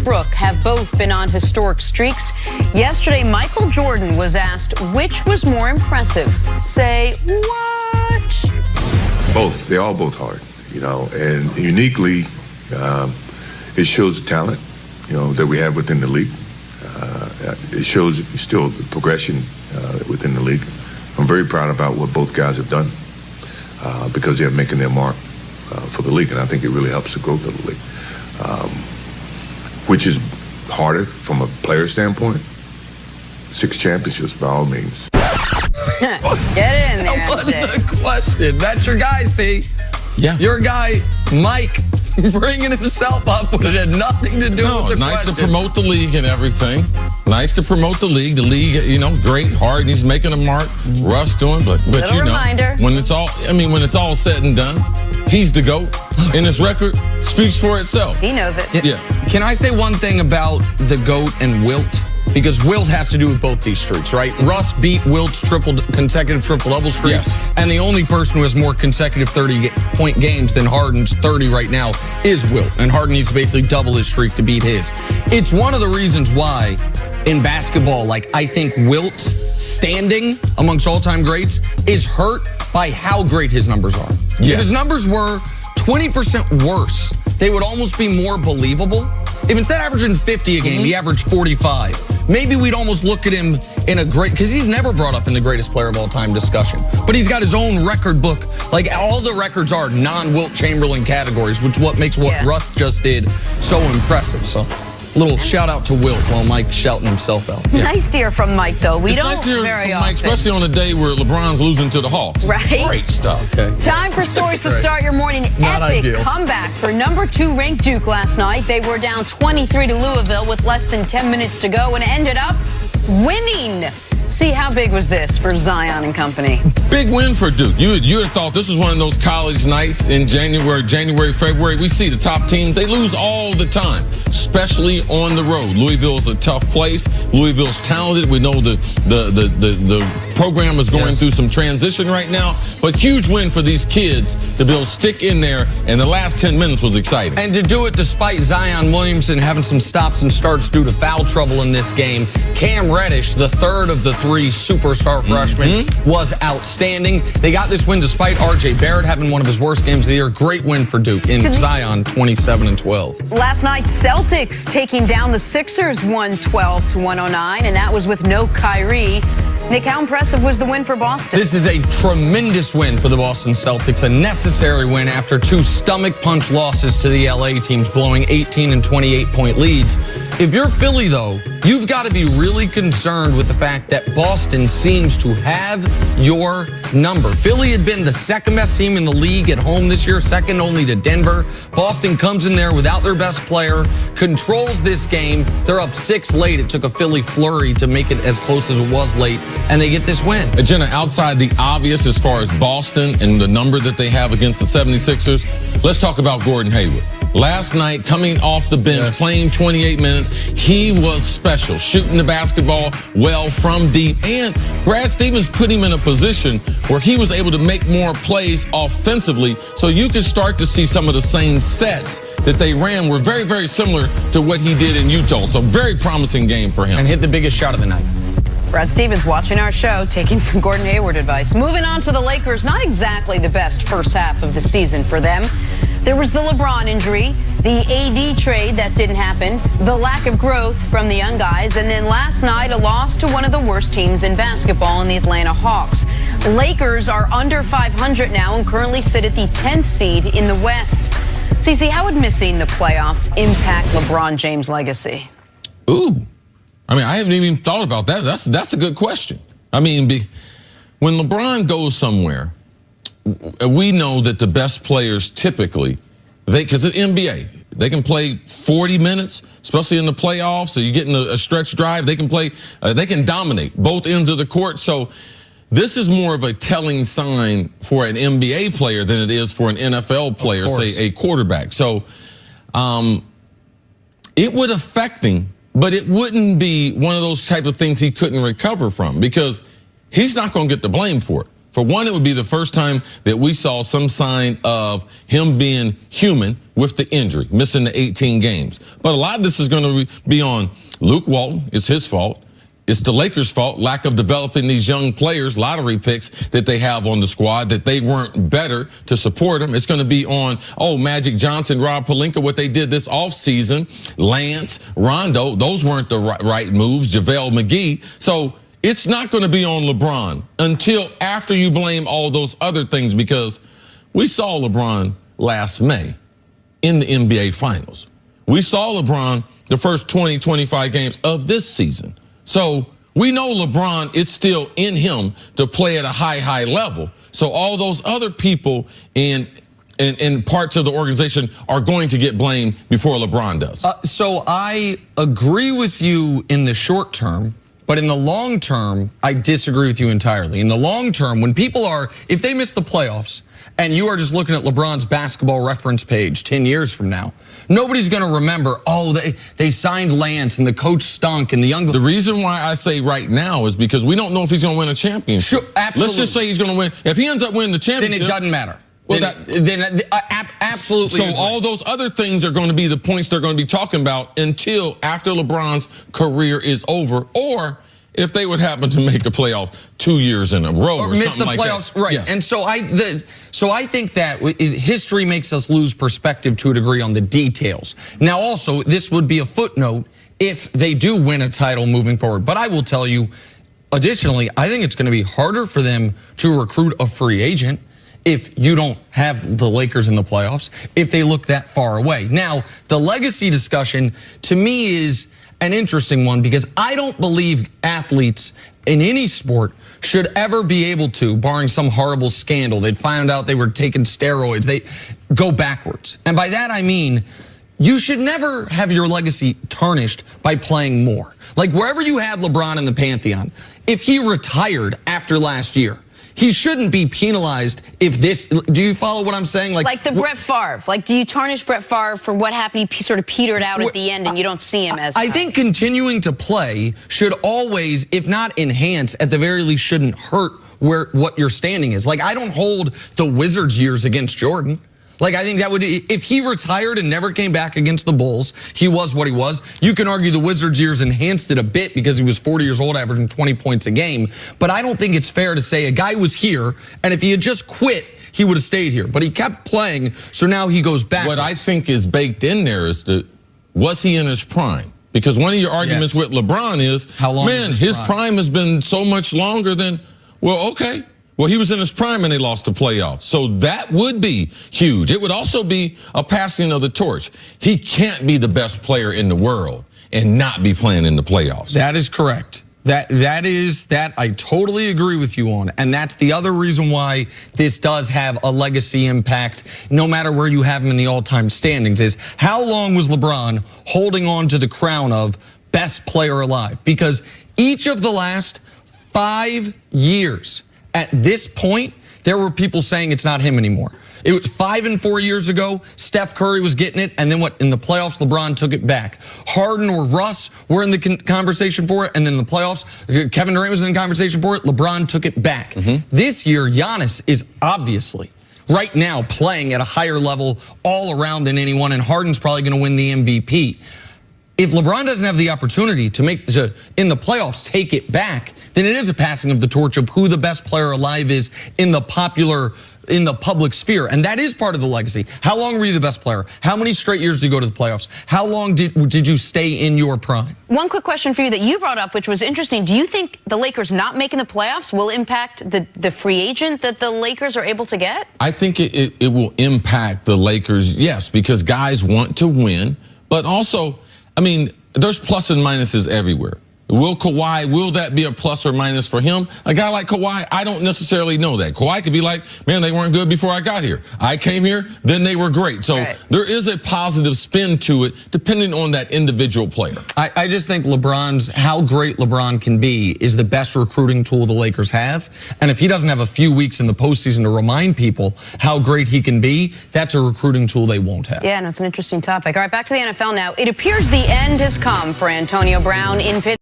Westbrook have both been on historic streaks. Yesterday, Michael Jordan was asked which was more impressive. Say what? Both. They're all both hard, you know, and uniquely, it shows the talent, you know, that we have within the league. It shows still the progression within the league. I'm very proud about what both guys have done because they're making their mark for the league, and I think it really helps the growth of the league, which is harder from a player standpoint. 6 championships by all means. Get in there. That wasn't the question. That's your guy, see? Yeah. Your guy, Mike, bringing himself up when it had nothing to do with the nice question. to promote the league and everything. Nice to promote the league. The league, you know, great, hard, and he's making a mark. Russ doing, but Little you know, reminder. when it's all said and done, he's the GOAT, and his record speaks for itself. He knows it. Yeah. Can I say one thing about the GOAT and Wilt? Because Wilt has to do with both these streaks, right? Russ beat Wilt's consecutive triple-double streak. Yes. And the only person who has more consecutive 30-point games than Harden's 30 right now is Wilt. And Harden needs to basically double his streak to beat his. It's one of the reasons why in basketball, like, I think Wilt's standing amongst all-time greats is hurt by how great his numbers are. Yes. If his numbers were 20% worse, they would almost be more believable. If instead of averaging 50 a game, he averaged 45, maybe we'd almost look at him in a great, because he's never brought up in the greatest player of all time discussion. But he's got his own record book. Like, all the records are non-Wilt Chamberlain categories, which is what makes what Russ just did so impressive. So, little shout out to Wilt while Mike's shouting himself out. Yeah. Nice to hear from Mike, though. It's nice to hear from Mike, especially on a day where LeBron's losing to the Hawks. Right. Great stuff. Okay. Time for stories to start your morning. Not Epic ideal. comeback for number 2 ranked Duke last night. They were down 23 to Louisville with less than 10 minutes to go and ended up winning. See, how big was this for Zion and company? Big win for Duke. You had thought this was one of those college nights in January, February. We see the top teams, they lose all the time, especially on the road. Louisville's a tough place. Louisville's talented. We know the program is going through some transition right now, but huge win for these kids to be able to stick in there, and the last 10 minutes was exciting. And to do it despite Zion Williamson having some stops and starts due to foul trouble in this game. Cam Reddish, the third of the 3 superstar freshmen, was outstanding. They got this win despite R.J. Barrett having one of his worst games of the year. Great win for Duke in Zion, 27-12. Last night, Celtics taking down the Sixers 112 to 109, and that was with no Kyrie. Nick, how impressive was the win for Boston? This is a tremendous win for the Boston Celtics, a necessary win after 2 stomach punch losses to the LA teams, blowing 18 and 28-point leads. If you're Philly, though, you've got to be really concerned with the fact that Boston seems to have your number. Philly had been the second best team in the league at home this year, second only to Denver. Boston comes in there without their best player, controls this game. They're up 6 late. It took a Philly flurry to make it as close as it was late, and they get this win. Jenna, outside the obvious as far as Boston and the number that they have against the 76ers, let's talk about Gordon Hayward. Last night, coming off the bench, playing 28 minutes, he was special, shooting the basketball well from deep. And Brad Stevens put him in a position where he was able to make more plays offensively, so you could start to see some of the same sets that they ran were very, very similar to what he did in Utah. So very promising game for him. And hit the biggest shot of the night. Brad Stevens watching our show, taking some Gordon Hayward advice. Moving on to the Lakers, not exactly the best first half of the season for them. There was the LeBron injury, the AD trade that didn't happen, the lack of growth from the young guys, and then last night a loss to one of the worst teams in basketball in the Atlanta Hawks. Lakers are under 500 now and currently sit at the 10th seed in the West. CeCe, how would missing the playoffs impact LeBron James' legacy? Ooh. I mean, I haven't even thought about that. That's a good question. I mean, when LeBron goes somewhere, we know that the best players typically, because it's NBA, they can play 40 minutes, especially in the playoffs. So you get in a stretch drive, they can play, they can dominate both ends of the court. So this is more of a telling sign for an NBA player than it is for an NFL player, say a quarterback. So it would affect him, but it wouldn't be one of those type of things he couldn't recover from, because he's not going to get the blame for it. For one, it would be the first time that we saw some sign of him being human with the injury, missing the 18 games. But a lot of this is going to be on Luke Walton. It's his fault. It's the Lakers' fault, lack of developing these young players, lottery picks that they have on the squad, that they weren't better to support them. It's going to be on, Magic Johnson, Rob Pelinka, what they did this offseason, Lance, Rondo. Those weren't the right moves, JaVale McGee. So it's not going to be on LeBron until after you blame all those other things, because we saw LeBron last May in the NBA Finals. We saw LeBron the first 20, 25 games of this season. So we know LeBron, it's still in him to play at a high level. So all those other people and parts of the organization are going to get blamed before LeBron does. So I agree with you in the short term, but in the long term, I disagree with you entirely. In the long term, when people if they miss the playoffs and you are just looking at LeBron's basketball reference page 10 years from now, nobody's going to remember, they signed Lance and the coach stunk and the young. The reason why I say right now is because we don't know if he's going to win a championship. Sure, absolutely. Let's just say he's going to win. If he ends up winning the championship, then it doesn't matter. Well, absolutely. So all those other things are going to be the points they're going to be talking about until after LeBron's career is over, or if they would happen to make the playoffs 2 years in a row or miss something the like playoffs, that. right? Yes. And so I think that history makes us lose perspective to a degree on the details. Now, also, this would be a footnote if they do win a title moving forward. But I will tell you, additionally, I think it's going to be harder for them to recruit a free agent if you don't have the Lakers in the playoffs, if they look that far away. Now, the legacy discussion to me is an interesting one, because I don't believe athletes in any sport should ever be able to, barring some horrible scandal, they'd found out they were taking steroids, they go backwards. And by that I mean, you should never have your legacy tarnished by playing more. Like wherever you had LeBron in the Pantheon, if he retired after last year, he shouldn't be penalized if this, do you follow what I'm saying? Like the Brett Favre. Like, do you tarnish Brett Favre for what happened? He sort of petered out at the end and you don't see him as I think continuing to play should always, if not enhance, at the very least shouldn't hurt what your standing is. Like, I don't hold the Wizards years against Jordan. Like, I think that would, if he retired and never came back against the Bulls, he was what he was. You can argue the Wizards years enhanced it a bit because he was 40 years old, averaging 20 points a game. But I don't think it's fair to say a guy was here, and if he had just quit, he would have stayed here. But he kept playing, so now he goes back. What I think is baked in there is was he in his prime? Because one of your arguments with LeBron is, how long his prime has been so much longer than, well, okay. Well, he was in his prime and they lost the playoffs. So that would be huge. It would also be a passing of the torch. He can't be the best player in the world and not be playing in the playoffs. That is correct. That I totally agree with you on. And that's the other reason why this does have a legacy impact, no matter where you have him in the all-time standings, is how long was LeBron holding on to the crown of best player alive? Because each of the last 5 years, at this point, there were people saying it's not him anymore. It was 5 and 4 years ago, Steph Curry was getting it, and then in the playoffs, LeBron took it back. Harden or Russ were in the conversation for it, and then in the playoffs, Kevin Durant was in the conversation for it, LeBron took it back. This year, Giannis is obviously right now playing at a higher level all around than anyone, and Harden's probably going to win the MVP. If LeBron doesn't have the opportunity to in the playoffs, take it back, then it is a passing of the torch of who the best player alive is in the public sphere. And that is part of the legacy. How long were you the best player? How many straight years did you go to the playoffs? How long did you stay in your prime? One quick question for you that you brought up, which was interesting. Do you think the Lakers not making the playoffs will impact the free agent that the Lakers are able to get? I think it will impact the Lakers, yes, because guys want to win, but also, I mean, there's plus and minuses everywhere. Will that be a plus or minus for him? A guy like Kawhi, I don't necessarily know that. Kawhi could be like, man, they weren't good before I got here. I came here, then they were great. So there is a positive spin to it, depending on that individual player. I just think how great LeBron can be is the best recruiting tool the Lakers have. And if he doesn't have a few weeks in the postseason to remind people how great he can be, that's a recruiting tool they won't have. Yeah, no, it's an interesting topic. All right, back to the NFL now. It appears the end has come for Antonio Brown in Pittsburgh.